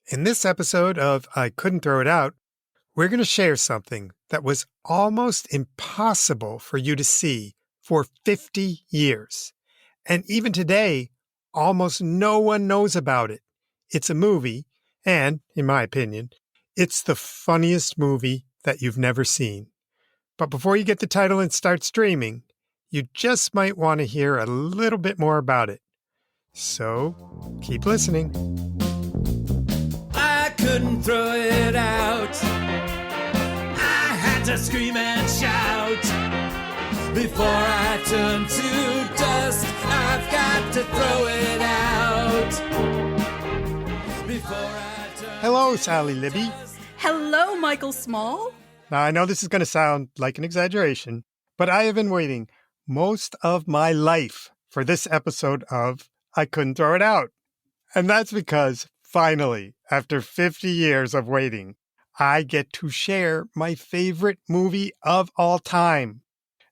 In this episode of I Couldn't Throw It Out, we're going to share something that was almost impossible for you to see for 50 years. And even today, almost no one knows about it. It's a movie, and, in my opinion, it's the funniest movie that you've never seen. But before you get the title and start streaming, you just might want to hear a little bit more about it. So, keep listening. I couldn't throw it out. I had to scream and shout. Before I turn to dust, I've got to throw it out. Before I turn Hello, Sally Libby. Hello, Michael Small. Now, I know this is going to sound like an exaggeration, but I have been waiting most of my life for this episode of I Couldn't Throw It Out. And that's because, finally, after 50 years of waiting, I get to share my favorite movie of all time.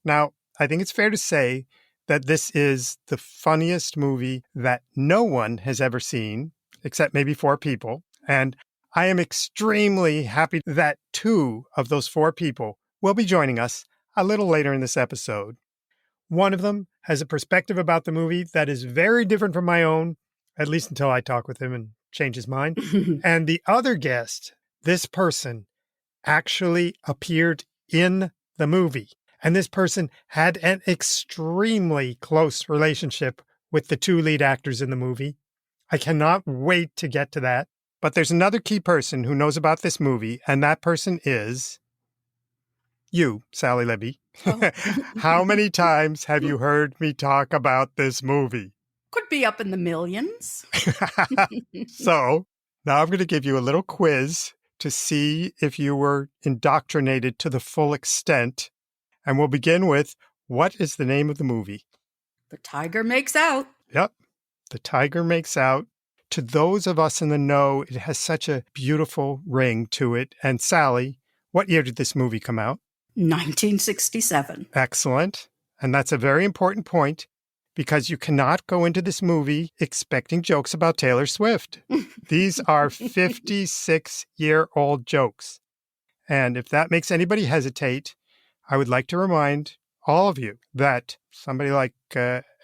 Now, I think it's fair to say that this is the funniest movie that no one has ever seen, except maybe 4 people. And I am extremely happy that 2 of those 4 people will be joining us a little later in this episode. One of them has a perspective about the movie that is very different from my own, at least until I talk with him and change his mind. And the other guest, this person, actually appeared in the movie. And this person had an extremely close relationship with the 2 lead actors in the movie. I cannot wait to get to that. But there's another key person who knows about this movie, and that person is you, Sally Libby. Oh. How many times have you heard me talk about this movie? Could be up in the millions. So now I'm going to give you a little quiz to see if you were indoctrinated to the full extent. And we'll begin with, what is the name of the movie? The Tiger Makes Out. Yep, The Tiger Makes Out. To those of us in the know, it has such a beautiful ring to it. And Sally, what year did this movie come out? 1967. Excellent. And that's a very important point because you cannot go into this movie expecting jokes about Taylor Swift. These are 56-year-old jokes. And if that makes anybody hesitate, I would like to remind all of you that somebody like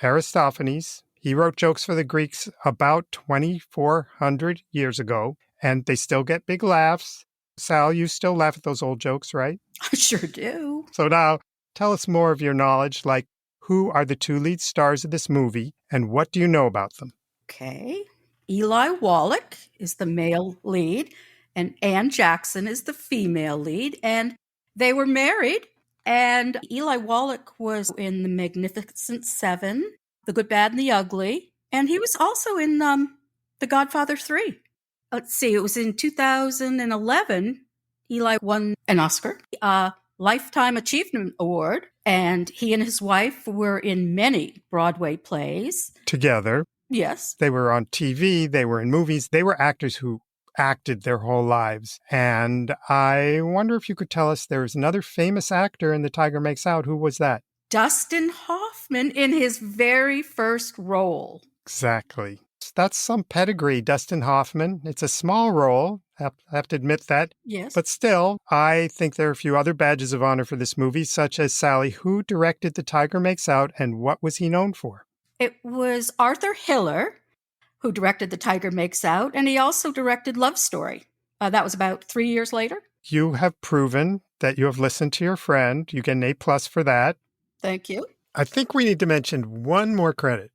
Aristophanes, he wrote jokes for the Greeks about 2,400 years ago, and they still get big laughs. Sal, you still laugh at those old jokes, right? I sure do. So now, tell us more of your knowledge, like who are the 2 lead stars of this movie, and what do you know about them? Okay. Eli Wallach is the male lead, and Anne Jackson is the female lead, and they were married. And Eli Wallach was in The Magnificent Seven, The Good, Bad, and the Ugly, and he was also in The Godfather 3. Let's see, it was in 2011, Eli won an Oscar, a Lifetime Achievement Award, and he and his wife were in many Broadway plays. Together. Yes. They were on TV, they were in movies, they were actors who acted their whole lives. And I wonder if you could tell us, there was another famous actor in The Tiger Makes Out. Who was that? Dustin Hoffman in his very first role. Exactly. That's some pedigree, Dustin Hoffman. It's a small role, I have to admit that. Yes. But still, I think there are a few other badges of honor for this movie, such as Sally, who directed The Tiger Makes Out, and what was he known for? It was Arthur Hiller who directed The Tiger Makes Out, and he also directed Love Story. That was about 3 years later. You have proven that you have listened to your friend. You get an A+ for that. Thank you. I think we need to mention one more credit.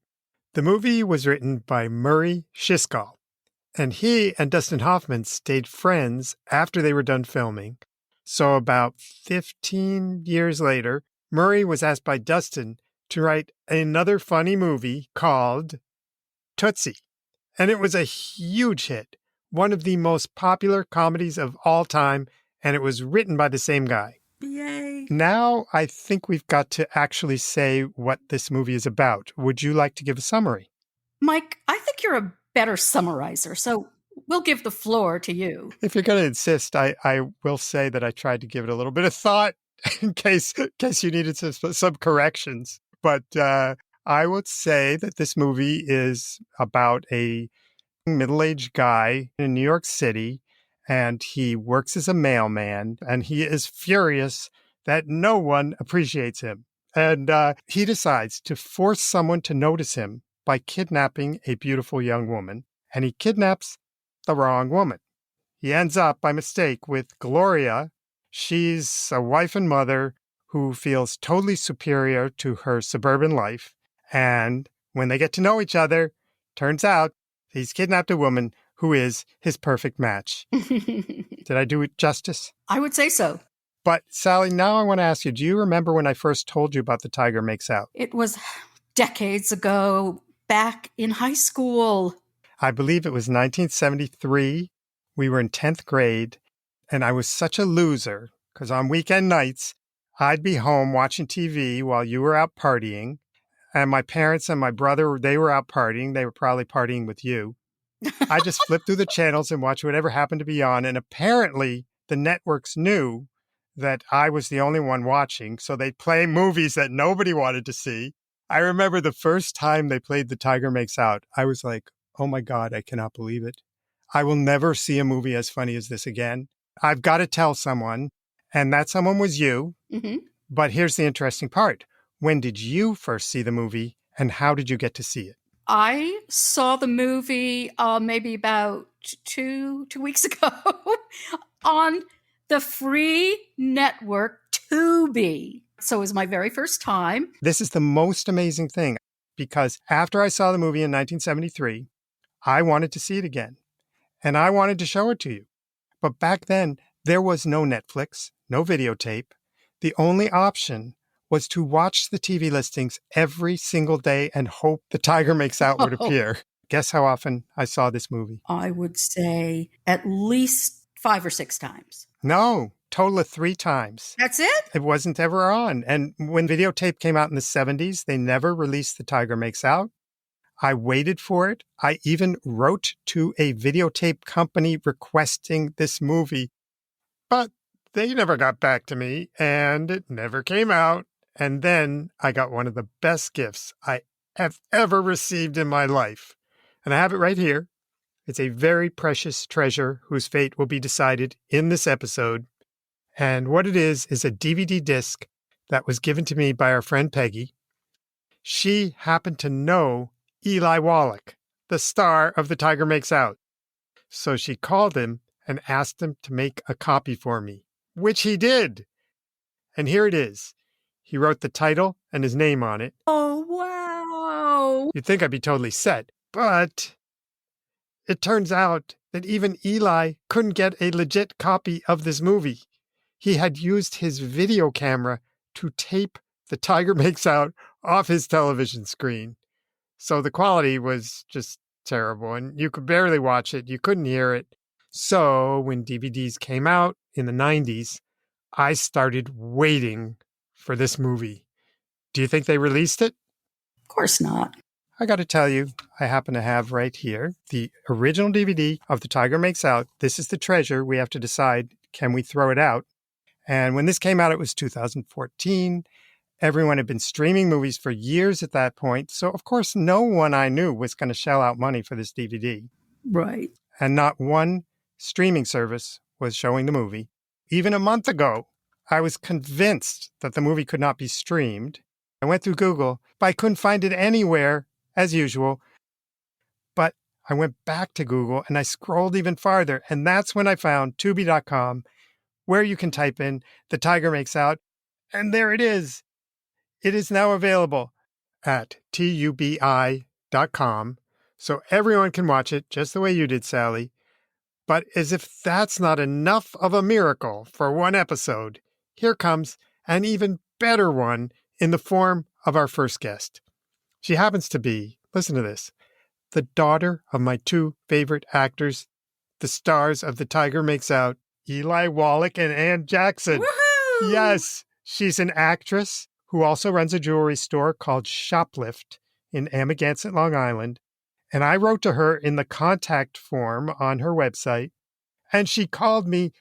The movie was written by Murray Schiskal, and he and Dustin Hoffman stayed friends after they were done filming. So about 15 years later, Murray was asked by Dustin to write another funny movie called Tootsie. And it was a huge hit, one of the most popular comedies of all time, and it was written by the same guy. Yay. Now I think we've got to actually say what this movie is about. Would you like to give a summary? Mike, I think you're a better summarizer, so we'll give the floor to you. If you're going to insist, I will say that I tried to give it a little bit of thought in case you needed some corrections. But I would say that this movie is about a middle-aged guy in New York City, and he works as a mailman, and he is furious that no one appreciates him. And he decides to force someone to notice him by kidnapping a beautiful young woman, and he kidnaps the wrong woman. He ends up, by mistake, with Gloria. She's a wife and mother who feels totally superior to her suburban life. And when they get to know each other, turns out he's kidnapped a woman who is his perfect match. Did I do it justice? I would say so. But Sally, now I want to ask you, do you remember when I first told you about The Tiger Makes Out? It was decades ago, back in high school. I believe it was 1973. We were in 10th grade, and I was such a loser because on weekend nights, I'd be home watching TV while you were out partying. And my parents and my brother, they were out partying. They were probably partying with you. I just flipped through the channels and watched whatever happened to be on. And apparently the networks knew that I was the only one watching, so they'd play movies that nobody wanted to see. I remember the first time they played The Tiger Makes Out, I was like, oh my God, I cannot believe it. I will never see a movie as funny as this again. I've got to tell someone, and that someone was you. Mm-hmm. But here's the interesting part. When did you first see the movie, and how did you get to see it? I saw the movie maybe about two weeks ago on the free network Tubi. So it was my very first time. This is the most amazing thing, because after I saw the movie in 1973, I wanted to see it again, and I wanted to show it to you. But back then, there was no Netflix, no videotape. The only option was to watch the TV listings every single day and hope The Tiger Makes Out would appear. Guess how often I saw this movie? I would say at least 5 or 6 times. No, total of 3 times. That's it? It wasn't ever on. And when videotape came out in the 70s, they never released The Tiger Makes Out. I waited for it. I even wrote to a videotape company requesting this movie, but they never got back to me, and it never came out. And then I got one of the best gifts I have ever received in my life. And I have it right here. It's a very precious treasure whose fate will be decided in this episode. And what it is a DVD disc that was given to me by our friend Peggy. She happened to know Eli Wallach, the star of The Tiger Makes Out. So she called him and asked him to make a copy for me, which he did. And here it is. He wrote the title and his name on it. Oh, wow. You'd think I'd be totally set, but it turns out that even Eli couldn't get a legit copy of this movie. He had used his video camera to tape The Tiger Makes Out off his television screen. So the quality was just terrible, and you could barely watch it. You couldn't hear it. So when DVDs came out in the 90s, I started waiting for this movie. Do you think they released it? Of course not. I got to tell you, I happen to have right here the original DVD of The Tiger Makes Out. This is the treasure. We have to decide, can we throw it out? And when this came out, it was 2014. Everyone had been streaming movies for years at that point. So, of course, no one I knew was going to shell out money for this DVD. Right. And not one streaming service was showing the movie. Even a month ago, I was convinced that the movie could not be streamed. I went through Google, but I couldn't find it anywhere, as usual. But I went back to Google and I scrolled even farther. And that's when I found Tubi.com, where you can type in The Tiger Makes Out. And there it is. It is now available at tubi.com. So everyone can watch it just the way you did, Sally. But as if that's not enough of a miracle for one episode, here comes an even better one in the form of our first guest. She happens to be, listen to this, the daughter of my 2 favorite actors, the stars of The Tiger Makes Out, Eli Wallach and Anne Jackson. Woohoo! Yes, she's an actress who also runs a jewelry store called Shoplift in Amagansett, Long Island. And I wrote to her in the contact form on her website, and she called me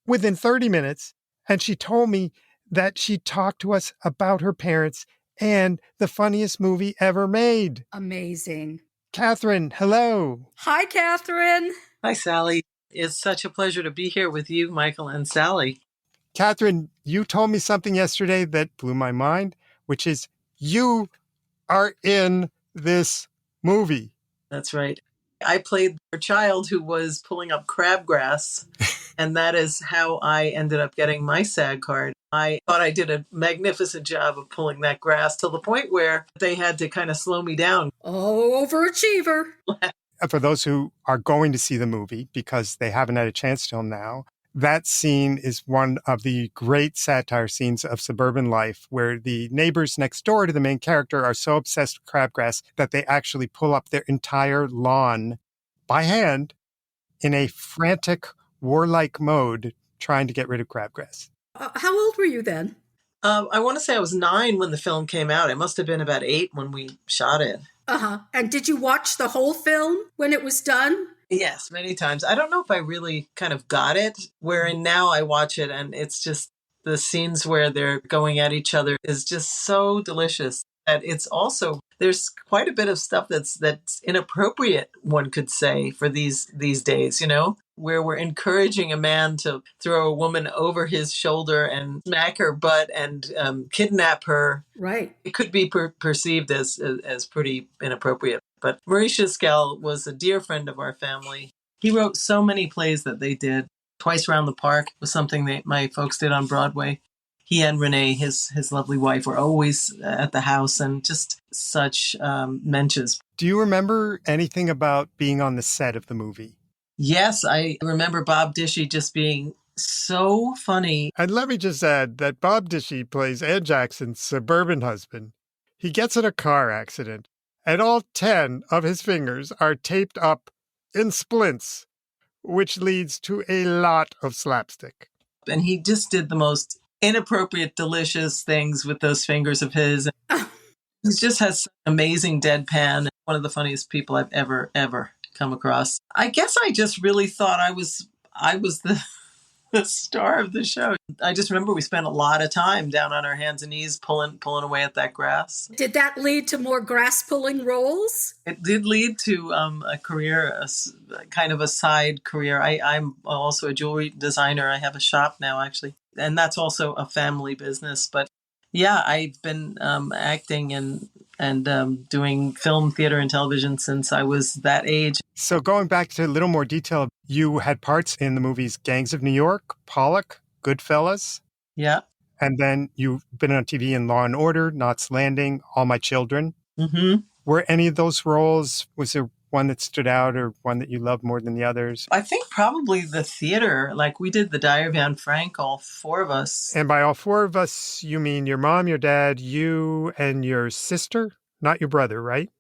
within 30 minutes, and she told me that she talked to us about her parents and the funniest movie ever made. Amazing. Katherine, hello. Hi, Katherine. Hi, Sally. It's such a pleasure to be here with you, Michael and Sally. Katherine, you told me something yesterday that blew my mind, which is you are in this movie. That's right. I played a child who was pulling up crabgrass, and that is how I ended up getting my SAG card. I thought I did a magnificent job of pulling that grass to the point where they had to kind of slow me down. Oh, overachiever. For those who are going to see the movie because they haven't had a chance till now, that scene is one of the great satire scenes of suburban life where the neighbors next door to the main character are so obsessed with crabgrass that they actually pull up their entire lawn by hand in a frantic, warlike mode trying to get rid of crabgrass. How old were you then? I want to say I was 9 when the film came out. I must have been about 8 when we shot it. Uh-huh. And did you watch the whole film when it was done? Yes, many times. I don't know if I really kind of got it, wherein now I watch it and it's just the scenes where they're going at each other is just so delicious that it's also, there's quite a bit of stuff that's inappropriate, one could say, for these days, where we're encouraging a man to throw a woman over his shoulder and smack her butt and kidnap her. Right. It could be perceived as pretty inappropriate. But Maurice Schell was a dear friend of our family. He wrote so many plays that they did. Twice Round the Park was something that my folks did on Broadway. He and Renee, his lovely wife, were always at the house and just such mentions. Do you remember anything about being on the set of the movie? Yes, I remember Bob Dishy just being so funny. And let me just add that Bob Dishy plays Anne Jackson's suburban husband. He gets in a car accident, and all 10 of his fingers are taped up in splints, which leads to a lot of slapstick. And he just did the most inappropriate, delicious things with those fingers of his. He just has amazing deadpan. One of the funniest people I've ever come across. I guess I just really thought I was the star of the show. I just remember we spent a lot of time down on our hands and knees pulling away at that grass. Did that lead to more grass pulling roles? It did lead to a career, kind of a side career. I'm also a jewelry designer. I have a shop now, actually. And that's also a family business. But yeah, I've been acting and doing film, theater, and television since I was that age. So going back to a little more detail, you had parts in the movies Gangs of New York, Pollock, Goodfellas. Yeah. And then you've been on TV in Law and Order, Knots Landing, All My Children. Mm-hmm. Were any of those roles, was there one that stood out or one that you loved more than the others? I think probably the theater. Like we did The Diary of Anne Frank, all 4 of us. And by all 4 of us, you mean your mom, your dad, you, and your sister? Not your brother, right?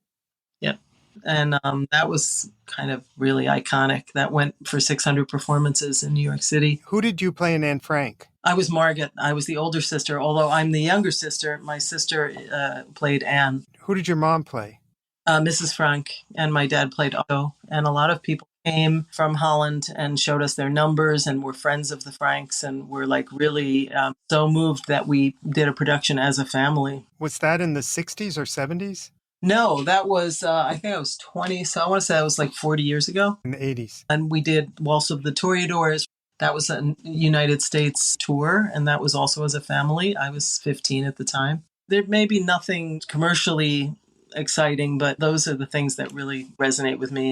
Yeah. And that was kind of really iconic. That went for 600 performances in New York City. Who did you play in Anne Frank? I was Margaret. I was the older sister, although I'm the younger sister. My sister played Anne. Who did your mom play? Mrs. Frank, and my dad played Otto. And a lot of people came from Holland and showed us their numbers and were friends of the Franks and were like really so moved that we did a production as a family. Was that in the 60s or 70s? No, that was, I think I was 20. So I want to say that was like 40 years ago. In the 80s. And we did Waltz of the Toreadors. That was a United States tour. And that was also as a family. I was 15 at the time. There may be nothing commercially exciting, but those are the things that really resonate with me.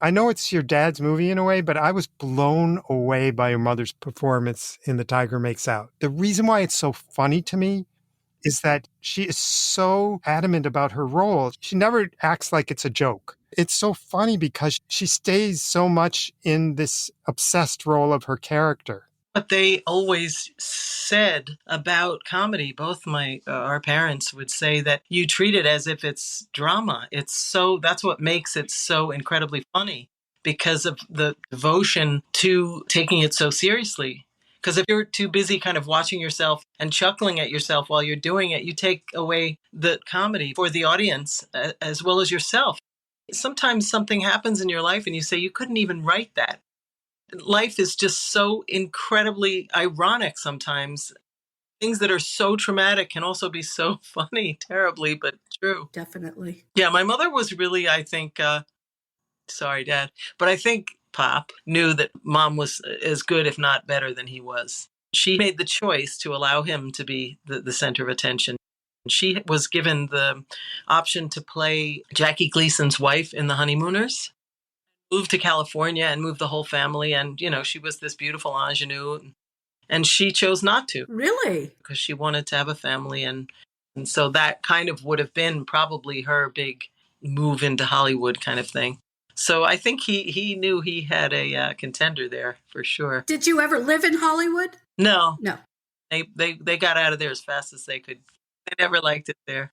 I know it's your dad's movie in a way, but I was blown away by your mother's performance in The Tiger Makes Out. The reason why it's so funny to me is that she is so adamant about her role. She never acts like it's a joke. It's so funny because she stays so much in this obsessed role of her character. What they always said about comedy, both our parents would say that you treat it as if it's drama. That's what makes it so incredibly funny, because of the devotion to taking it so seriously. Because if you're too busy kind of watching yourself and chuckling at yourself while you're doing it, you take away the comedy for the audience as well as yourself. Sometimes something happens in your life and you say, you couldn't even write that. Life is just so incredibly ironic sometimes. things that are so traumatic can also be so funny, terribly, but true. Definitely. Yeah, my mother was really, I think, sorry, Dad, but I think Pop knew that Mom was as good, if not better, than he was. She made the choice to allow him to be the center of attention. She was given the option to play Jackie Gleason's wife in The Honeymooners, moved to California and moved the whole family. And, she was this beautiful ingenue. And she chose not to. Really? Because she wanted to have a family. And so that kind of would have been probably her big move into Hollywood kind of thing. So I think he knew he had a contender there for sure. Did you ever live in Hollywood? No. No. They got out of there as fast as they could. They never liked it there.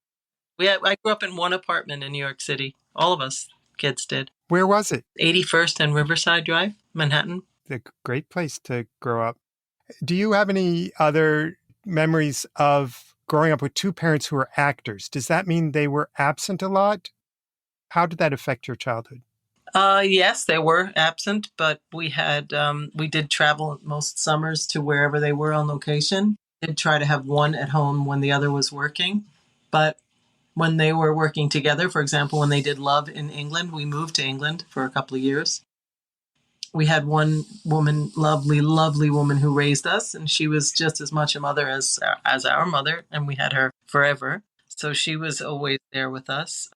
I grew up in one apartment in New York City. All of us kids did. Where was it? 81st and Riverside Drive, Manhattan. A great place to grow up. Do you have any other memories of growing up with two parents who were actors? Does that mean they were absent a lot? How did that affect your childhood? Yes, they were absent, but we did travel most summers to wherever they were on location. Did try to have one at home when the other was working. But when they were working together, for example, when they did Love in England, we moved to England for a couple of years. We had one woman, lovely, lovely woman who raised us, and she was just as much a mother as our mother, and we had her forever. So she was always there with us.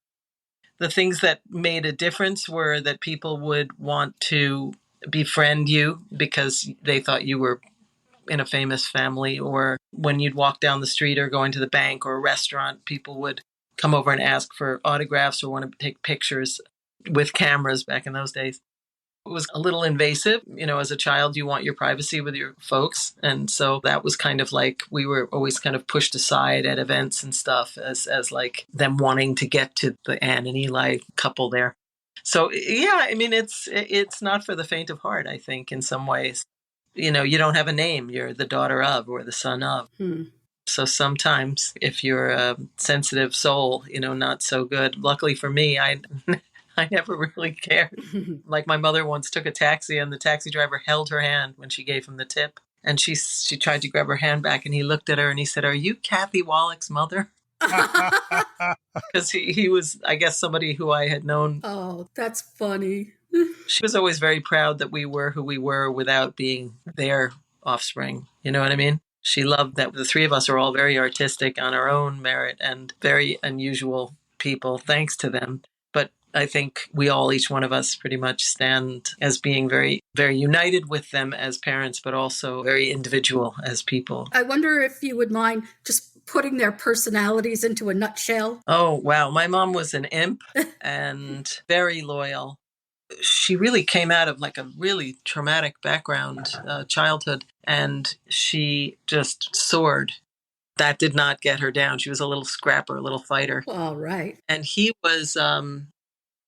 The things that made a difference were that people would want to befriend you because they thought you were in a famous family, or when you'd walk down the street or go into the bank or a restaurant, people would come over and ask for autographs or want to take pictures with cameras back in those days. It was a little invasive. As a child, you want your privacy with your folks. And so that was kind of like we were always kind of pushed aside at events and stuff as like them wanting to get to the Anne and Eli couple there. So, yeah, it's not for the faint of heart, I think, in some ways. You don't have a name. You're the daughter of or the son of. So sometimes if you're a sensitive soul, not so good. Luckily for me, I never really cared. Like my mother once took a taxi and the taxi driver held her hand when she gave him the tip. And she tried to grab her hand back and he looked at her and he said, "Are you Kathy Wallach's mother?" Because he was, I guess, somebody who I had known. Oh, that's funny. She was always very proud that we were who we were without being their offspring. You know what I mean? She loved that the three of us are all very artistic on our own merit and very unusual people, thanks to them. But I think we all, each one of us, pretty much stand as being very, very united with them as parents, but also very individual as people. I wonder if you would mind just putting their personalities into a nutshell. Oh, wow. My mom was an imp and very loyal. She really came out of like a really traumatic background, childhood, and she just soared. That did not get her down. She was a little scrapper, a little fighter. All right. And he was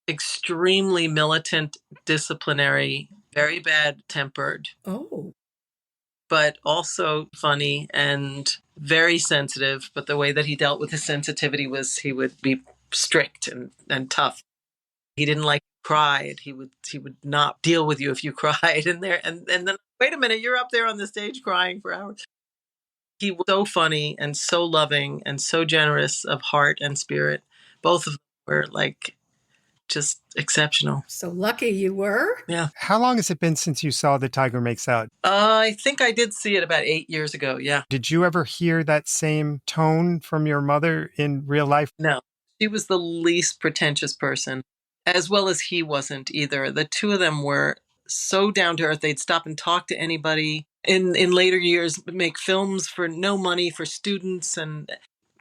extremely militant, disciplinary, very bad-tempered. Oh. But also funny and very sensitive. But the way that he dealt with his sensitivity was he would be strict and tough. He didn't like cried. He would not deal with you if you cried in there. And then, wait a minute, you're up there on the stage crying for hours. He was so funny and so loving and so generous of heart and spirit. Both of them were like just exceptional. So lucky you were. Yeah. How long has it been since you saw The Tiger Makes Out? I think I did see it about 8 years ago. Yeah. Did you ever hear that same tone from your mother in real life? No. She was the least pretentious person, as well as he wasn't either. The two of them were so down to earth. They'd stop and talk to anybody. In later years, make films for no money for students and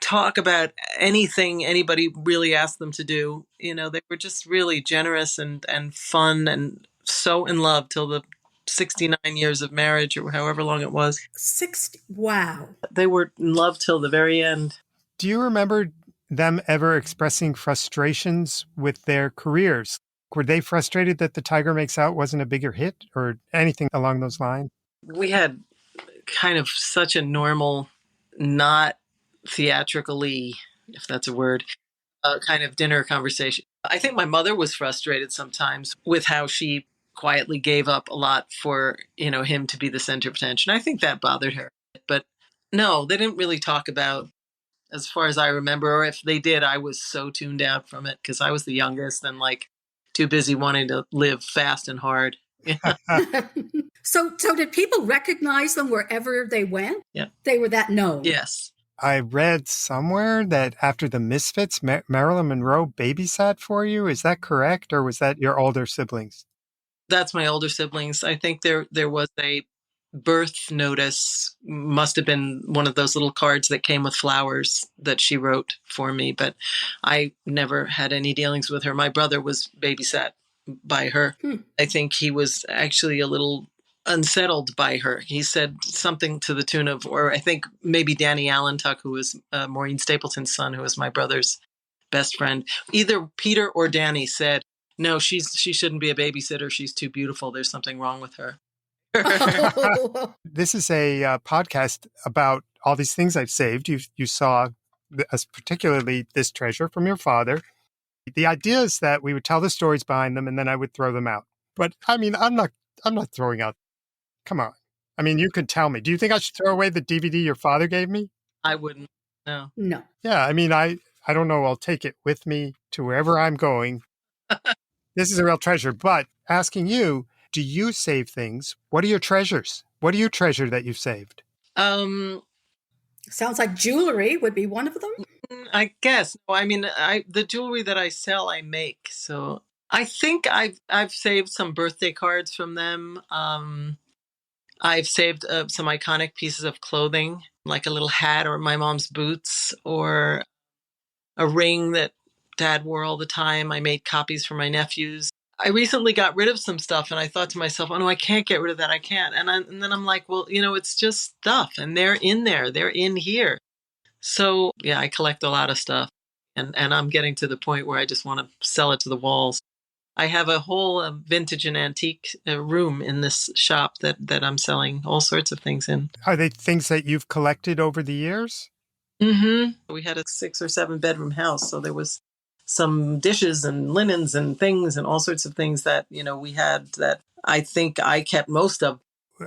talk about anything anybody really asked them to do. They were just really generous and fun and so in love till the 69 years of marriage or however long it was. 60. Wow. They were in love till the very end. Do you remember them ever expressing frustrations with their careers? Were they frustrated that The Tiger Makes Out wasn't a bigger hit or anything along those lines? We had kind of such a normal, not theatrically, if that's a word, kind of dinner conversation. I think my mother was frustrated sometimes with how she quietly gave up a lot for, him to be the center of attention. I think that bothered her. But No, they didn't really talk about, as far as I remember, or if they did, I was so tuned out from it because I was the youngest and like too busy wanting to live fast and hard. So did people recognize them wherever they went? Yeah. They were that known. Yes. I read somewhere that after the Misfits, Marilyn Monroe babysat for you. Is that correct? Or was that your older siblings? That's my older siblings. I think there was a birth notice, must have been one of those little cards that came with flowers that she wrote for me, but I never had any dealings with her. My brother was babysat by her. I think he was actually a little unsettled by her. He said something to the tune of, or I think maybe Danny Allentuck, who was Maureen Stapleton's son, who was my brother's best friend. Either Peter or Danny said, no, she shouldn't be a babysitter. She's too beautiful. There's something wrong with her. This is a podcast about all these things I've saved. You saw particularly this treasure from your father. The idea is that we would tell the stories behind them and then I would throw them out. But I mean, I'm not throwing out. Come on. I mean, you could tell me. Do you think I should throw away the DVD your father gave me? I wouldn't. No. No. Yeah, I mean, I don't know. I'll take it with me to wherever I'm going. This is a real treasure. But asking you, do you save things? What are your treasures? What do you treasure that you've saved? Sounds like jewelry would be one of them. I guess. I mean, the jewelry that I sell, I make. So I think I've saved some birthday cards from them. I've saved some iconic pieces of clothing, like a little hat or my mom's boots or a ring that Dad wore all the time. I made copies for my nephews. I recently got rid of some stuff and I thought to myself, oh no, I can't get rid of that. I can't. And then I'm like, well, it's just stuff and they're in there. They're in here. So yeah, I collect a lot of stuff and I'm getting to the point where I just want to sell it to the walls. I have a whole vintage and antique room in this shop that I'm selling all sorts of things in. Are they things that you've collected over the years? Mm-hmm. We had a 6 or 7 bedroom house. So there was some dishes and linens and things and all sorts of things that, we had that I think I kept most of.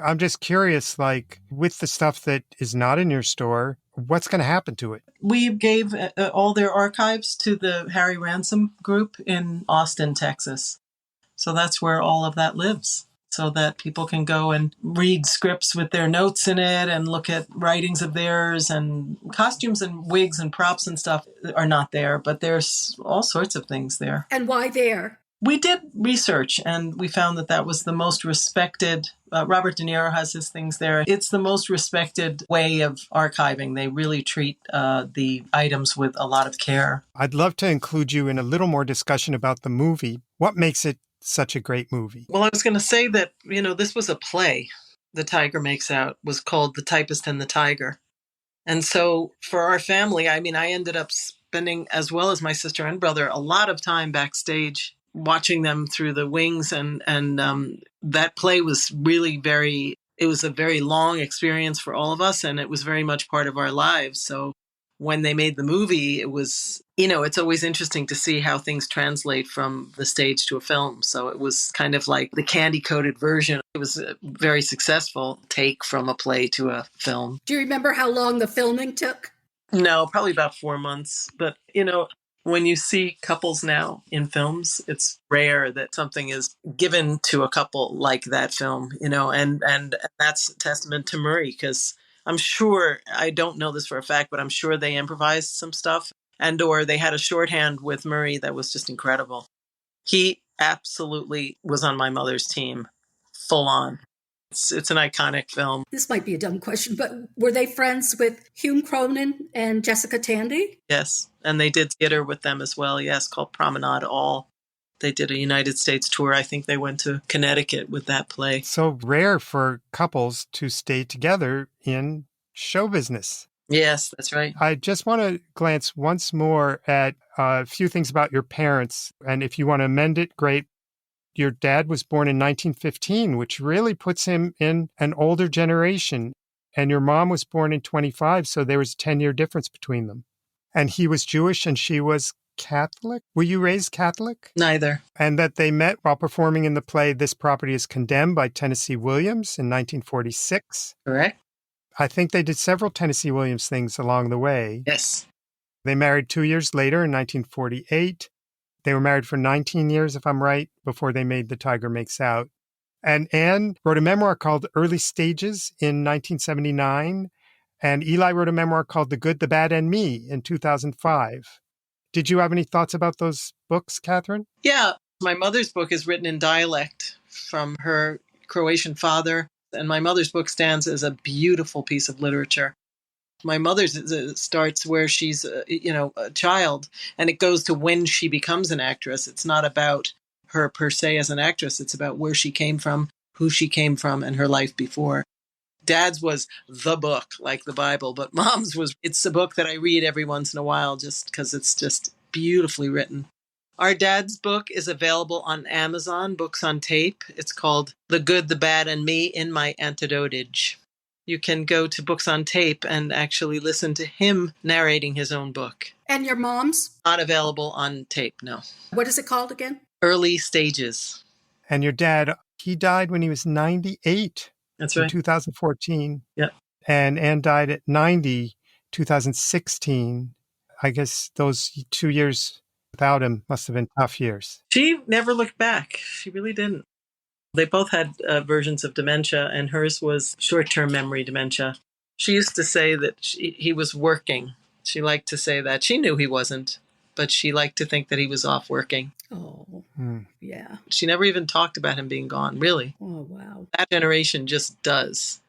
I'm just curious, like with the stuff that is not in your store, what's going to happen to it? We gave all their archives to the Harry Ransom group in Austin, Texas. So that's where all of that lives, so that people can go and read scripts with their notes in it and look at writings of theirs, and costumes and wigs and props and stuff are not there, but there's all sorts of things there. And why there? We did research and we found that was the most respected. Robert De Niro has his things there. It's the most respected way of archiving. They really treat the items with a lot of care. I'd love to include you in a little more discussion about the movie. What makes it such a great movie? Well, I was going to say that, this was a play The Tiger Makes Out, was called The Typist and the Tiger. And so for our family, I mean, I ended up spending, as well as my sister and brother, a lot of time backstage watching them through the wings. And that play was really it was a very long experience for all of us. And it was very much part of our lives. So when they made the movie, it was, it's always interesting to see how things translate from the stage to a film. So it was kind of like the candy-coated version. It was a very successful take from a play to a film. Do you remember how long the filming took? No, probably about 4 months. But, when you see couples now in films, it's rare that something is given to a couple like that film, and that's a testament to Murray, because I'm sure, I don't know this for a fact, but I'm sure they improvised some stuff or they had a shorthand with Murray that was just incredible. He absolutely was on my mother's team, full on. It's an iconic film. This might be a dumb question, but were they friends with Hume Cronin and Jessica Tandy? Yes, and they did theater with them as well, yes, called Promenade All. They did a United States tour. I think they went to Connecticut with that play. So rare for couples to stay together in show business. Yes, that's right. I just want to glance once more at a few things about your parents. And if you want to amend it, great. Your dad was born in 1915, which really puts him in an older generation. And your mom was born in 25, so there was a 10-year difference between them. And he was Jewish and she was Catholic? Were you raised Catholic? Neither. And that they met while performing in the play This Property is Condemned by Tennessee Williams in 1946. Correct. I think they did several Tennessee Williams things along the way. Yes. They married 2 years later in 1948. They were married for 19 years, if I'm right, before they made The Tiger Makes Out. And Anne wrote a memoir called Early Stages in 1979. And Eli wrote a memoir called The Good, the Bad, and Me in 2005. Did you have any thoughts about those books, Katherine? Yeah. My mother's book is written in dialect from her Croatian father. And my mother's book stands as a beautiful piece of literature. My mother's starts where she's, a child, and it goes to when she becomes an actress. It's not about her per se as an actress. It's about where she came from, who she came from, and her life before. Dad's was the book, like the Bible, but Mom's it's a book that I read every once in a while just because it's just beautifully written. Our dad's book is available on Amazon, books on tape. It's called The Good, the Bad, and Me in My Antidotage. You can go to Books on Tape and actually listen to him narrating his own book. And your mom's? Not available on tape, no. What is it called again? Early Stages. And your dad, he died when he was 98 That's in right. 2014. Yeah. And Anne died at 90, 2016. I guess those 2 years without him must have been tough years. She never looked back. She really didn't. They both had versions of dementia, and hers was short-term memory dementia. She used to say that he was working. She liked to say that. She knew he wasn't, but she liked to think that he was off working. Oh, yeah. She never even talked about him being gone, really. Oh, wow. That generation just does,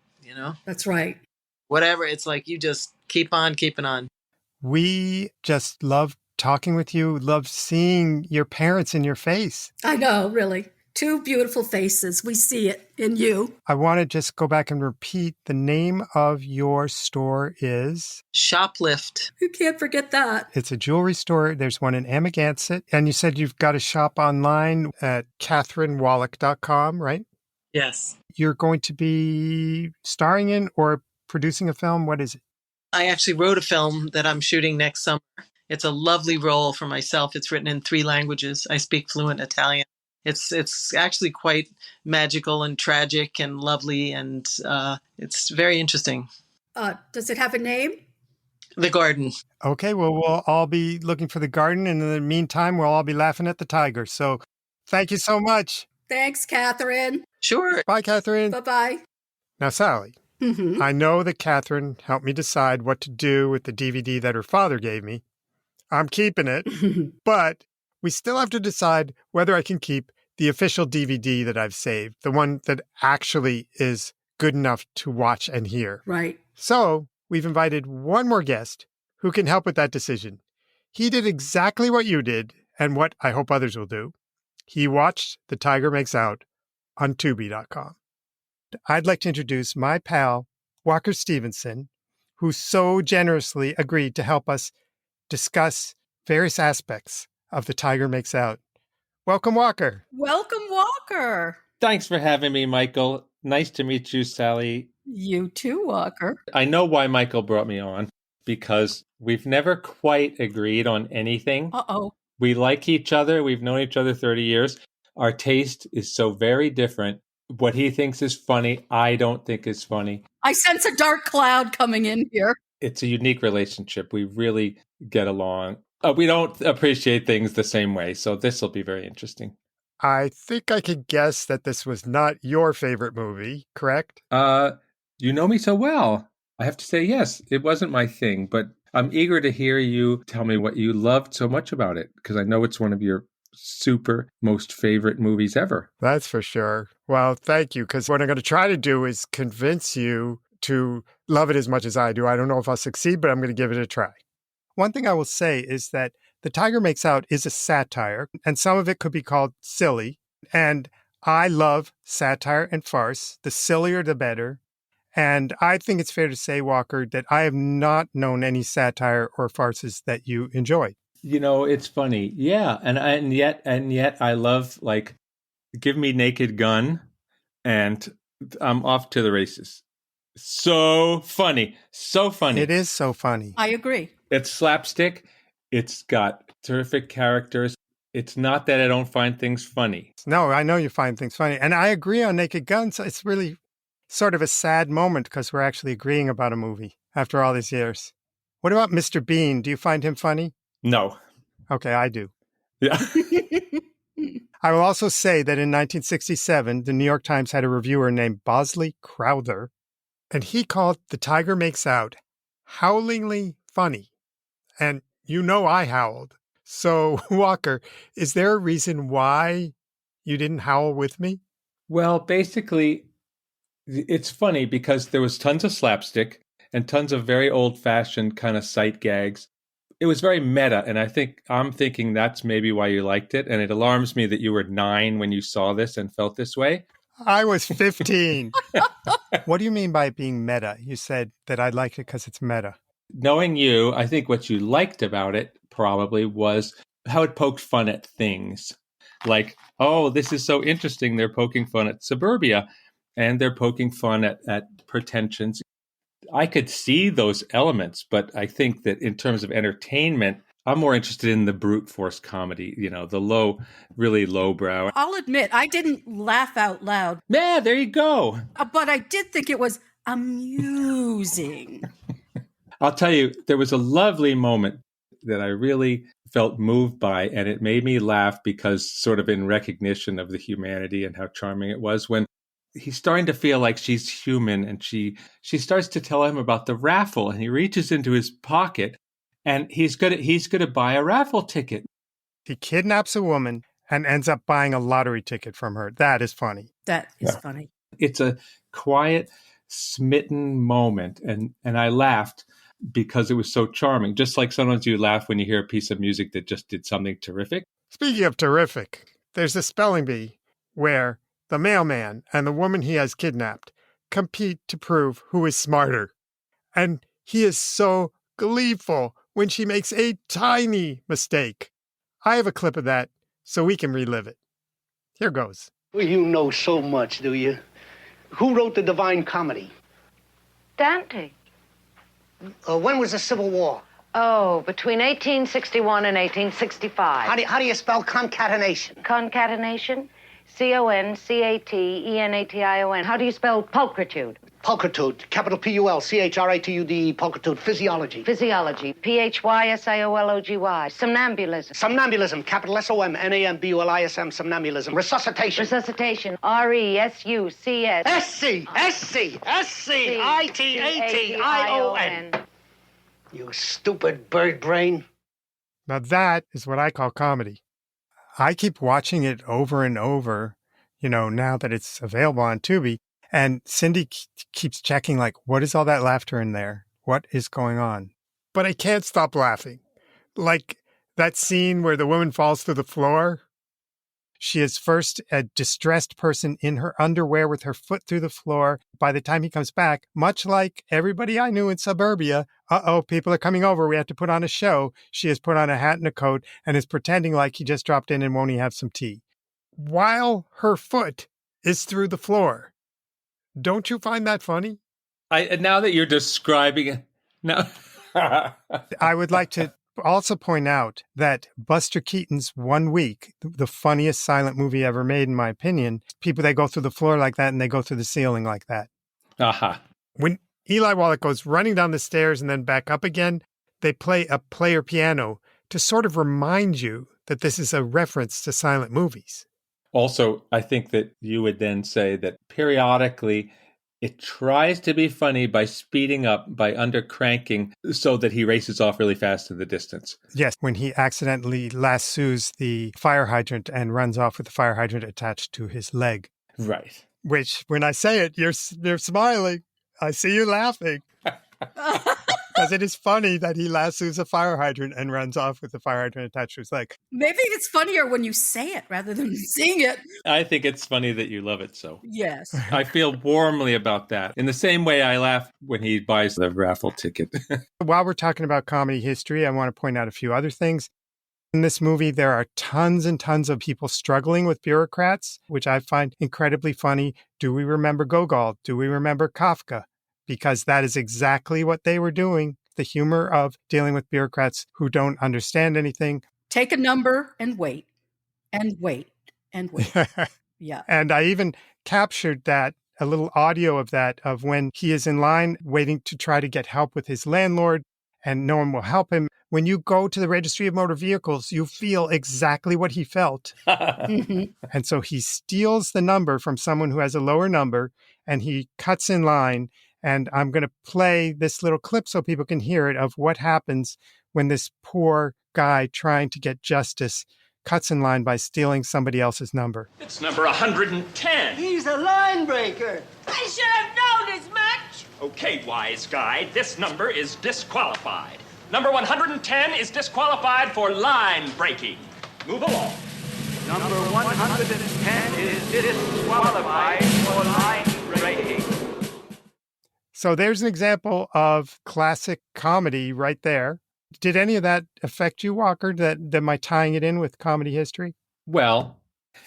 That's right. Whatever, it's like you just keep on keeping on. We just love talking with you, love seeing your parents in your face. I know, really. Two beautiful faces. We see it in you. I want to just go back and repeat the name of your store is Shoplift. You can't forget that. It's a jewelry store. There's one in Amagansett. And you said you've got a shop online at katherinewallach.com, right? Yes. You're going to be starring in or producing a film. What is it? I actually wrote a film that I'm shooting next summer. It's a lovely role for myself. It's written in 3 languages. I speak fluent Italian. It's actually quite magical and tragic and lovely, and it's very interesting. Does it have a name? The Garden. Okay, well, we'll all be looking for The Garden. And in the meantime, we'll all be laughing at the tiger. So thank you so much. Thanks, Katherine. Sure. Bye, Katherine. Bye-bye. Now, Sally, I know that Katherine helped me decide what to do with the DVD that her father gave me. I'm keeping it, but we still have to decide whether I can keep the official DVD that I've saved, the one that actually is good enough to watch and hear. Right. So we've invited one more guest who can help with that decision. He did exactly what you did and what I hope others will do. He watched The Tiger Makes Out on Tubi.com. I'd like to introduce my pal, Walker Stevenson, who so generously agreed to help us discuss various aspects of The Tiger Makes Out. Welcome, Walker. Welcome, Walker. Thanks for having me, Michael. Nice to meet you, Sally. You too, Walker. I know why Michael brought me on, because we've never quite agreed on anything. Uh-oh. We like each other. We've known each other 30 years. Our taste is so very different. What he thinks is funny, I don't think is funny. I sense a dark cloud coming in here. It's a unique relationship. We really get along. We don't appreciate things the same way, so this will be very interesting. I think I could guess that this was not your favorite movie, correct? You know me so well. I have to say, yes, it wasn't my thing, but I'm eager to hear you tell me what you loved so much about it, because I know it's one of your super most favorite movies ever. That's for sure. Well, thank you, because what I'm going to try to do is convince you to love it as much as I do. I don't know if I'll succeed, but I'm going to give it a try. One thing I will say is that The Tiger Makes Out is a satire, and some of it could be called silly. And I love satire and farce. The sillier, the better. And I think it's fair to say, Walker, that I have not known any satire or farces that you enjoy. You know, it's funny. Yeah. And yet I love, like, give me Naked Gun and I'm off to the races. So funny. So funny. It is so funny. I agree. It's slapstick. It's got terrific characters. It's not that I don't find things funny. No, I know you find things funny. And I agree on Naked Gun. So it's really, Sort of a sad moment because we're actually agreeing about a movie after all these years. What about Mr. Bean? Do you find him funny? No. Okay, I do. Yeah. I will also say that in 1967, the New York Times had a reviewer named Bosley Crowther, and he called The Tiger Makes Out howlingly funny. And you know I howled. So, Walker, is there a reason why you didn't howl with me? Well, basically, it's funny because there was tons of slapstick and tons of very old-fashioned kind of sight gags. It was very meta, and I'm thinking that's maybe why you liked it. And it alarms me that you were 9 when you saw this and felt this way. I was 15. What do you mean by it being meta? You said that I liked it because it's meta. Knowing you, I think what you liked about it probably was how it poked fun at things. Like, oh, this is so interesting. They're poking fun at suburbia, and they're poking fun at pretensions. I could see those elements, but I think that in terms of entertainment, I'm more interested in the brute force comedy, the really lowbrow. I'll admit, I didn't laugh out loud. Yeah, there you go. But I did think it was amusing. I'll tell you, there was a lovely moment that I really felt moved by, and it made me laugh because sort of in recognition of the humanity and how charming it was when he's starting to feel like she's human, and she starts to tell him about the raffle, and he reaches into his pocket and he's gonna buy a raffle ticket. He kidnaps a woman and ends up buying a lottery ticket from her. That is funny. That is funny. It's a quiet, smitten moment, and I laughed because it was so charming. Just like sometimes you laugh when you hear a piece of music that just did something terrific. Speaking of terrific, there's a spelling bee where the mailman and the woman he has kidnapped compete to prove who is smarter. And he is so gleeful when she makes a tiny mistake. I have a clip of that so we can relive it. Here goes. Well, you know so much, do you? Who wrote the Divine Comedy? Dante. When was the Civil War? Oh, between 1861 and 1865. How do you spell concatenation? Concatenation? C-O-N-C-A-T-E-N-A-T-I-O-N. How do you spell pulchritude? Pulchritude, capital P-U-L-C-H-R-A-T-U-D, pulchritude, physiology. Physiology. P-H-Y-S-I-O-L-O-G-Y. Somnambulism. Somnambulism, capital S-O-M-N-A-M-B-U-L-I-S-M, somnambulism. Resuscitation. Resuscitation. R-E-S-U-C-S. S-C, S-C, S-C, I-T-A-T-I-O-N. You stupid bird brain. Now that is what I call comedy. I keep watching it over and over, now that it's available on Tubi. And Cindy keeps checking, like, what is all that laughter in there? What is going on? But I can't stop laughing. Like that scene where the woman falls to the floor. She is first a distressed person in her underwear with her foot through the floor. By the time he comes back, much like everybody I knew in suburbia, people are coming over. We have to put on a show. She has put on a hat and a coat and is pretending like he just dropped in and won't he have some tea? While her foot is through the floor. Don't you find that funny? Now that you're describing it, now I would like to also point out that Buster Keaton's 1 Week, the funniest silent movie ever made, in my opinion, people, they go through the floor like that and they go through the ceiling like that. Aha. When Eli Wallach goes running down the stairs and then back up again, they play a player piano to sort of remind you that this is a reference to silent movies. Also, I think that you would then say that periodically it tries to be funny by speeding up, by undercranking, so that he races off really fast in the distance. Yes, when he accidentally lassos the fire hydrant and runs off with the fire hydrant attached to his leg. Right. Which, when I say it, you're smiling. I see you laughing. Because it is funny that he lassos a fire hydrant and runs off with the fire hydrant attached to his leg. Maybe it's funnier when you say it rather than seeing it. I think it's funny that you love it so. Yes. I feel warmly about that. In the same way I laugh when he buys the raffle ticket. While we're talking about comedy history, I want to point out a few other things. In this movie, there are tons and tons of people struggling with bureaucrats, which I find incredibly funny. Do we remember Gogol? Do we remember Kafka? Because that is exactly what they were doing, the humor of dealing with bureaucrats who don't understand anything. Take a number and wait, and wait, and wait. Yeah. And I even captured that a little audio of that, of when he is in line waiting to try to get help with his landlord and no one will help him. When you go to the Registry of Motor Vehicles, you feel exactly what he felt. Mhm. And so he steals the number from someone who has a lower number and he cuts in line. And I'm going to play this little clip so people can hear it of what happens when this poor guy trying to get justice cuts in line by stealing somebody else's number. It's number 110. He's a line breaker. I should have known as much. Okay, wise guy, this number is disqualified. Number 110 is disqualified for line breaking. Move along. Number 110 is disqualified for line breaking. So there's an example of classic comedy right there. Did any of that affect you, Walker, that my tying it in with comedy history? Well,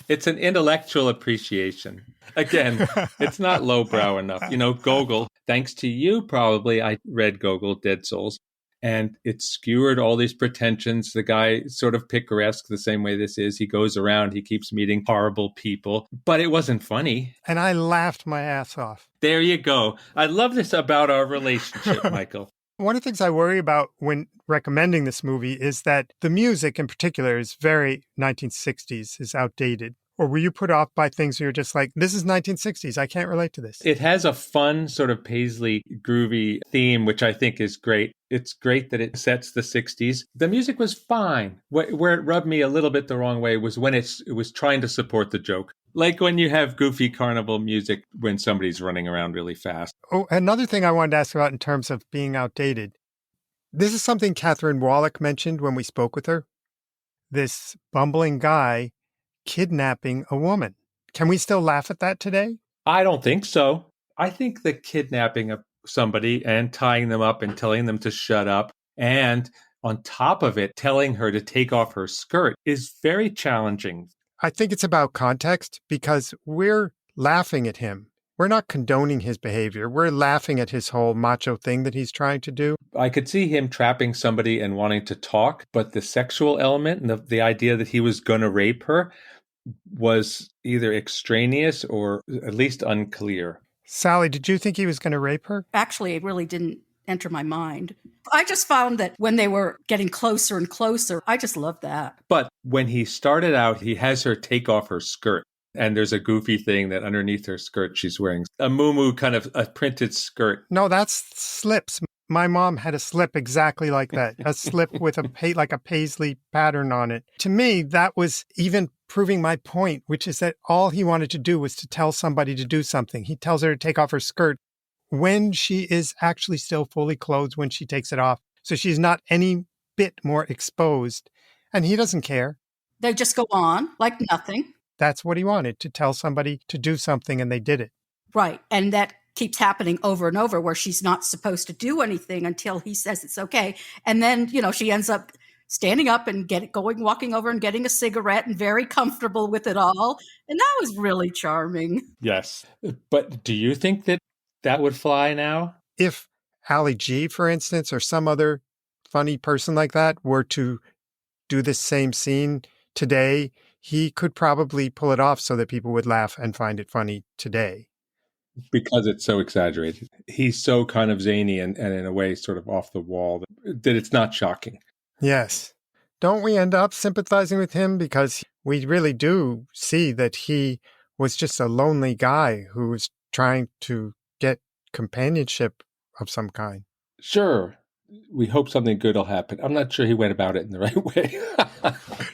it's an intellectual appreciation. Again, it's not lowbrow enough. You know, Gogol, thanks to you probably, I read Gogol, Dead Souls, and it skewered all these pretensions. The guy sort of picaresque the same way this is. He goes around, he keeps meeting horrible people, but it wasn't funny. And I laughed my ass off. There you go. I love this about our relationship, Michael. One of the things I worry about when recommending this movie is that the music in particular is very 1960s, is outdated. Or were you put off by things where you're just like, this is 1960s, I can't relate to this? It has a fun sort of Paisley groovy theme, which I think is great. It's great that it sets the 60s. The music was fine. Where it rubbed me a little bit the wrong way was when it was trying to support the joke. Like when you have goofy carnival music when somebody's running around really fast. Oh, another thing I wanted to ask about in terms of being outdated. This is something Katherine Wallach mentioned when we spoke with her. This bumbling guy kidnapping a woman. Can we still laugh at that today? I don't think so. I think the kidnapping of somebody and tying them up and telling them to shut up and on top of it, telling her to take off her skirt is very challenging. I think it's about context because we're laughing at him. We're not condoning his behavior. We're laughing at his whole macho thing that he's trying to do. I could see him trapping somebody and wanting to talk, but the sexual element and the idea that he was going to rape her was either extraneous or at least unclear. Sally, did you think he was going to rape her? Actually, it really didn't enter my mind. I just found that when they were getting closer and closer, I just loved that. But when he started out, he has her take off her skirt. And there's a goofy thing that underneath her skirt, she's wearing a muumuu, kind of a printed skirt. No, that's slips. My mom had a slip exactly like that, a slip with like a paisley pattern on it. To me, that was even proving my point, which is that all he wanted to do was to tell somebody to do something. He tells her to take off her skirt when she is actually still fully clothed when she takes it off. So she's not any bit more exposed. And he doesn't care. They just go on like nothing. That's what he wanted, to tell somebody to do something, and they did it. Right. And that keeps happening over and over where she's not supposed to do anything until he says it's okay. And then, she ends up standing up and walking over and getting a cigarette and very comfortable with it all. And that was really charming. Yes. But do you think that would fly now? If Ali G, for instance, or some other funny person like that were to do this same scene today, he could probably pull it off so that people would laugh and find it funny today. Because it's so exaggerated. He's so kind of zany and in a way sort of off the wall that it's not shocking. Yes. Don't we end up sympathizing with him? Because we really do see that he was just a lonely guy who was trying to get companionship of some kind. Sure. We hope something good will happen. I'm not sure he went about it in the right way.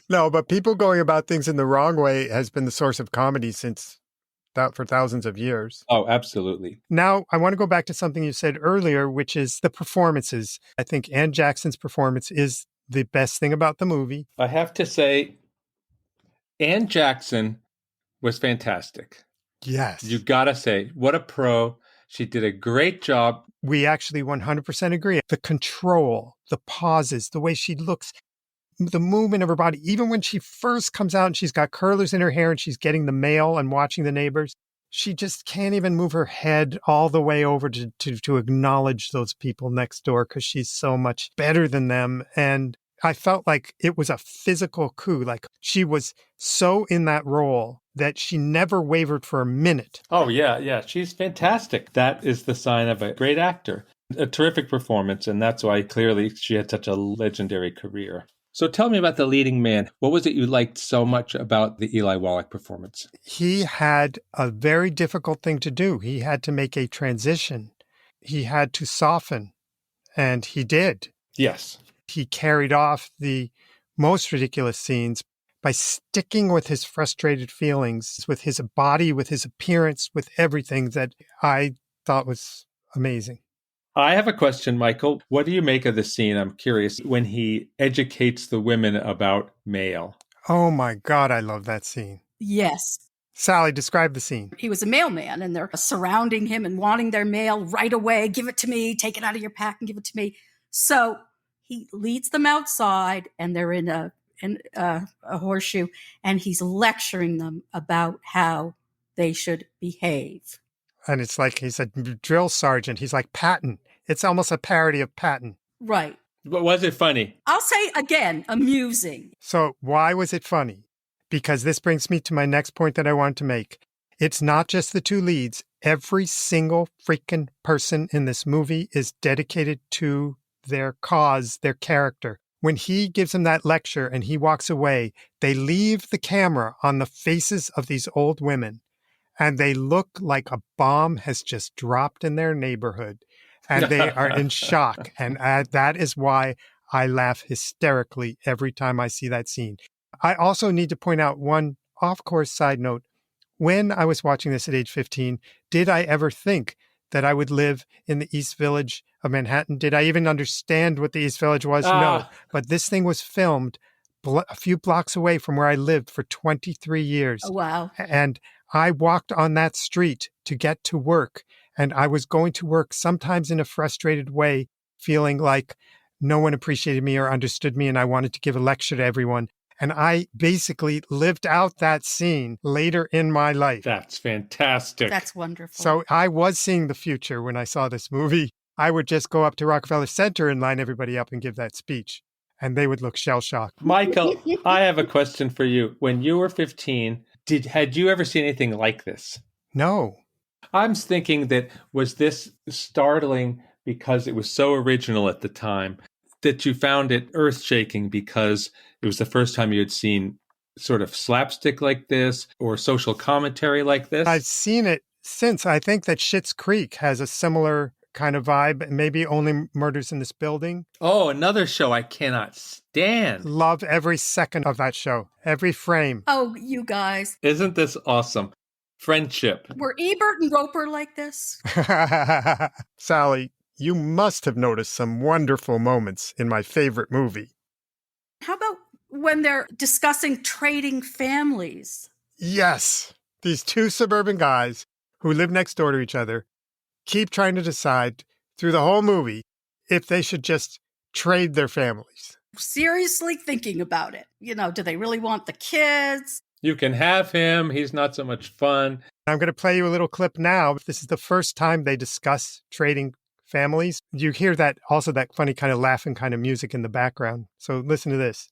No, but people going about things in the wrong way has been the source of comedy for thousands of years. Oh, absolutely. Now, I want to go back to something you said earlier, which is the performances. I think Anne Jackson's performance is the best thing about the movie. I have to say, Anne Jackson was fantastic. Yes. You gotta say, what a pro. She did a great job. We actually 100% agree. The control, the pauses, the way she looks, the movement of her body, even when she first comes out and she's got curlers in her hair and she's getting the mail and watching the neighbors, she just can't even move her head all the way over to acknowledge those people next door because she's so much better than them. And I felt like it was a physical coup. Like she was so in that role that she never wavered for a minute. Oh, yeah, yeah. She's fantastic. That is the sign of a great actor. A terrific performance, and that's why clearly she had such a legendary career. So tell me about the leading man. What was it you liked so much about the Eli Wallach performance? He had a very difficult thing to do. He had to make a transition. He had to soften, and he did. Yes. He carried off the most ridiculous scenes by sticking with his frustrated feelings, with his body, with his appearance, with everything that I thought was amazing. I have a question, Michael. What do you make of the scene? I'm curious. When he educates the women about mail. Oh my God, I love that scene. Yes. Sally, describe the scene. He was a mailman, and they're surrounding him and wanting their mail right away. Give it to me. Take it out of your pack and give it to me. So he leads them outside, and they're in a horseshoe, and he's lecturing them about how they should behave. And it's like he's a drill sergeant. He's like Patton. It's almost a parody of Patton. Right. But was it funny? I'll say again, amusing. So why was it funny? Because this brings me to my next point that I want to make. It's not just the two leads. Every single freaking person in this movie is dedicated to their cause, their character. When he gives them that lecture and he walks away, they leave the camera on the faces of these old women. And they look like a bomb has just dropped in their neighborhood. And they are in shock. And that is why I laugh hysterically every time I see that scene. I also need to point out one off-course side note. When I was watching this at age 15, did I ever think that I would live in the East Village of Manhattan? Did I even understand what the East Village was? No. But this thing was filmed a few blocks away from where I lived for 23 years. Oh, wow. And I walked on that street to get to work, and I was going to work sometimes in a frustrated way, feeling like no one appreciated me or understood me, and I wanted to give a lecture to everyone. And I basically lived out that scene later in my life. That's fantastic. That's wonderful. So I was seeing the future when I saw this movie. I would just go up to Rockefeller Center and line everybody up and give that speech, and they would look shell-shocked. Michael, I have a question for you. When you were 15, had you ever seen anything like this? No. I'm thinking that was this startling because it was so original at the time, that you found it earth-shaking because it was the first time you had seen sort of slapstick like this or social commentary like this? I've seen it since. I think that Schitt's Creek has a similar kind of vibe, maybe Only Murders in This Building. Oh, another show I cannot stand. Love every second of that show, every frame. Oh, you guys. Isn't this awesome? Friendship. Were Ebert and Roper like this? Sally, you must have noticed some wonderful moments in my favorite movie. How about when they're discussing trading families? Yes. These two suburban guys who live next door to each other keep trying to decide through the whole movie if they should just trade their families. Seriously thinking about it. You know, do they really want the kids? You can have him. He's not so much fun. I'm going to play you a little clip now. This is the first time they discuss trading families. You hear that also that funny kind of laughing kind of music in the background. So listen to this.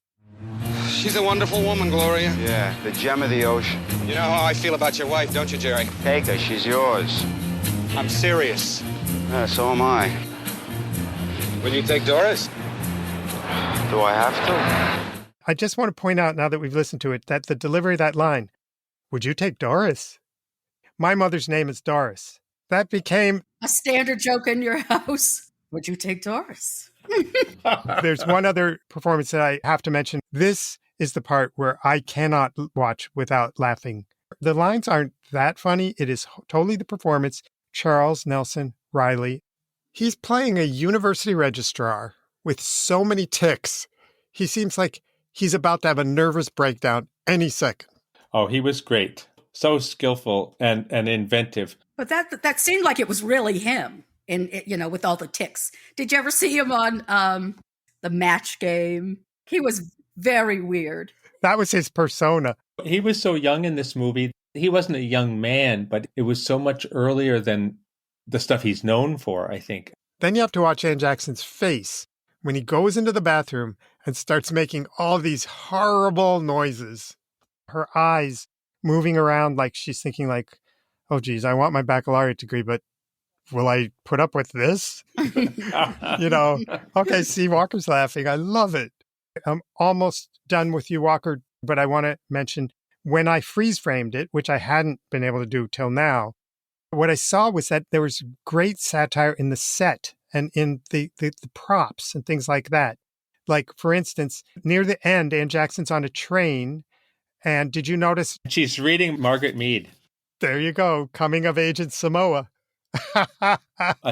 She's a wonderful woman, Gloria. Yeah, the gem of the ocean. You know how I feel about your wife, don't you, Jerry? Take her, she's yours. I'm serious. Yeah, so am I. Will you take Doris? Do I have to? I just want to point out now that we've listened to it, that the delivery of that line, would you take Doris? My mother's name is Doris. That became a standard joke in your house. Would you take Doris? There's one other performance that I have to mention. This is the part where I cannot watch without laughing. The lines aren't that funny. It is totally the performance. Charles Nelson Reilly. He's playing a university registrar with so many tics. He seems like he's about to have a nervous breakdown any second. Oh, he was great. So skillful and inventive. But that seemed like it was really him, with all the tics. Did you ever see him on the Match Game? He was very weird. That was his persona. He was so young in this movie. He wasn't a young man, but it was so much earlier than the stuff he's known for, I think. Then you have to watch Anne Jackson's face when he goes into the bathroom and starts making all these horrible noises. Her eyes moving around like she's thinking like, oh, geez, I want my baccalaureate degree, but will I put up with this? Okay, see, Walker's laughing. I love it. I'm almost done with you, Walker, but I want to mention when I freeze framed it, which I hadn't been able to do till now, what I saw was that there was great satire in the set and in the props and things like that. Like, for instance, near the end, Anne Jackson's on a train. And did you notice? She's reading Margaret Mead. There you go. Coming of age in Samoa. I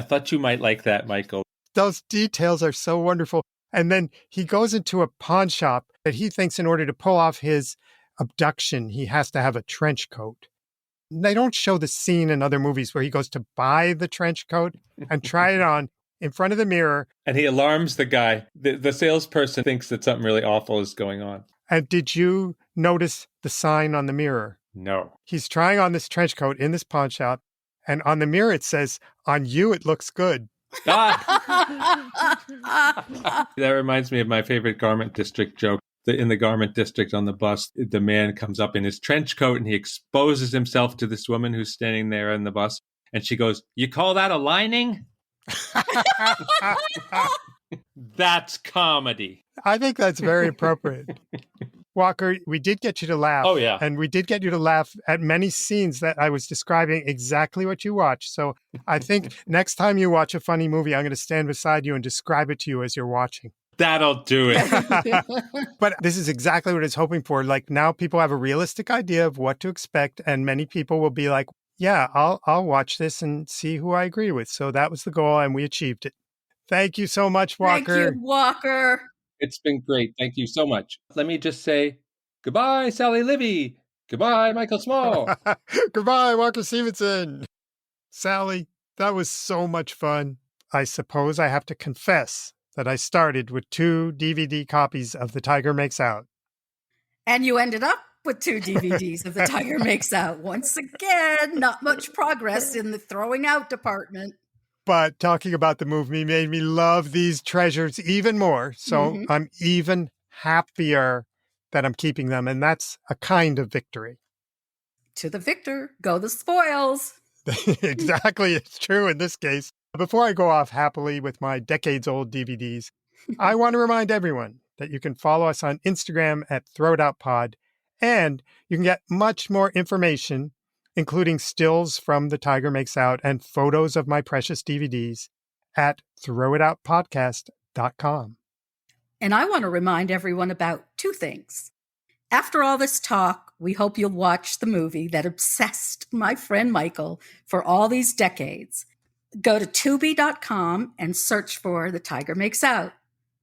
thought you might like that, Michael. Those details are so wonderful. And then he goes into a pawn shop that he thinks in order to pull off his abduction, he has to have a trench coat. They don't show the scene in other movies where he goes to buy the trench coat and try it on in front of the mirror. And he alarms the guy. The salesperson thinks that something really awful is going on. And did you notice the sign on the mirror? No. He's trying on this trench coat in this pawn shop. And on the mirror, it says, on you, it looks good. That reminds me of my favorite Garment District joke. In the Garment District on the bus, the man comes up in his trench coat and he exposes himself to this woman who's standing there in the bus. And she goes, "You call that a lining?" That's comedy. I think that's very appropriate. Walker, we did get you to laugh. Oh, yeah. And we did get you to laugh at many scenes that I was describing exactly what you watched. So I think next time you watch a funny movie, I'm going to stand beside you and describe it to you as you're watching. That'll do it. But this is exactly what it's hoping for. Like, now people have a realistic idea of what to expect, and many people will be like, yeah, I'll watch this and see who I agree with. So that was the goal, and we achieved it. Thank you so much, Walker. Thank you, Walker. It's been great. Thank you so much. Let me just say goodbye, Sally Livy. Goodbye, Michael Small. Goodbye, Walker Stevenson. Sally, that was so much fun. I suppose I have to confess that I started with 2 DVD copies of The Tiger Makes Out. And you ended up with 2 DVDs of The Tiger Makes Out. Once again, not much progress in the throwing out department. But talking about the movie made me love these treasures even more. So I'm even happier that I'm keeping them. And that's a kind of victory. To the victor, go the spoils. Exactly. It's true in this case. Before I go off happily with my decades-old DVDs, I want to remind everyone that you can follow us on Instagram at ThrowItOutPod, and you can get much more information, including stills from The Tiger Makes Out and photos of my precious DVDs at throwitoutpodcast.com. And I want to remind everyone about 2 things. After all this talk, we hope you'll watch the movie that obsessed my friend Michael for all these decades. Go to Tubi.com and search for The Tiger Makes Out.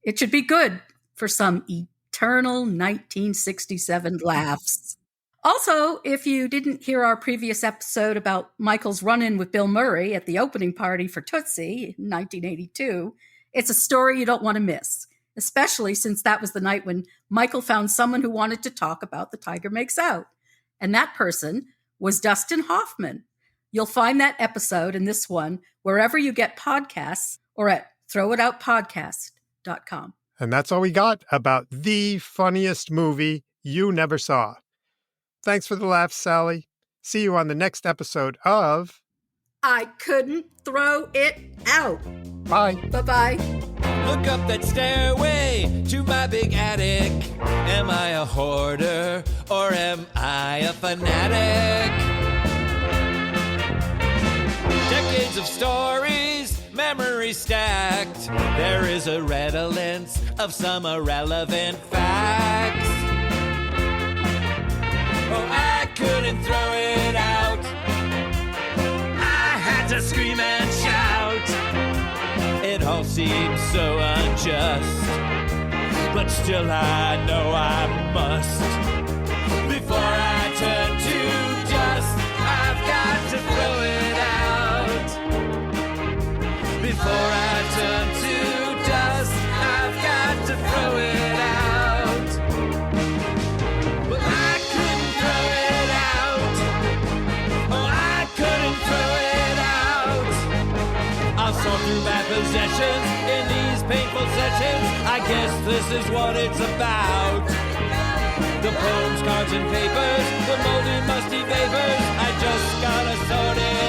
It should be good for some eternal 1967 laughs. Also, if you didn't hear our previous episode about Michael's run-in with Bill Murray at the opening party for Tootsie in 1982, it's a story you don't want to miss, especially since that was the night when Michael found someone who wanted to talk about The Tiger Makes Out. And that person was Dustin Hoffman. You'll find that episode and this one wherever you get podcasts or at throwitoutpodcast.com. And that's all we got about the funniest movie you never saw. Thanks for the laughs, Sally. See you on the next episode of I Couldn't Throw It Out. Bye. Bye-bye. Look up that stairway to my big attic. Am I a hoarder or am I a fanatic? Decades of stories, memories stacked. There is a redolence of some irrelevant facts. Oh, I couldn't throw it out. I had to scream and shout. It all seems so unjust, but still I know I must. Before I turn to dust, I've got to throw it out. Before I turn to dust, I've got to throw it out. Well, I couldn't throw it out. Oh, I couldn't throw it out. I'll sort through my possessions in these painful sessions. I guess this is what it's about. The poems, cards, and papers, the moldy, musty vapors. I just gotta sort it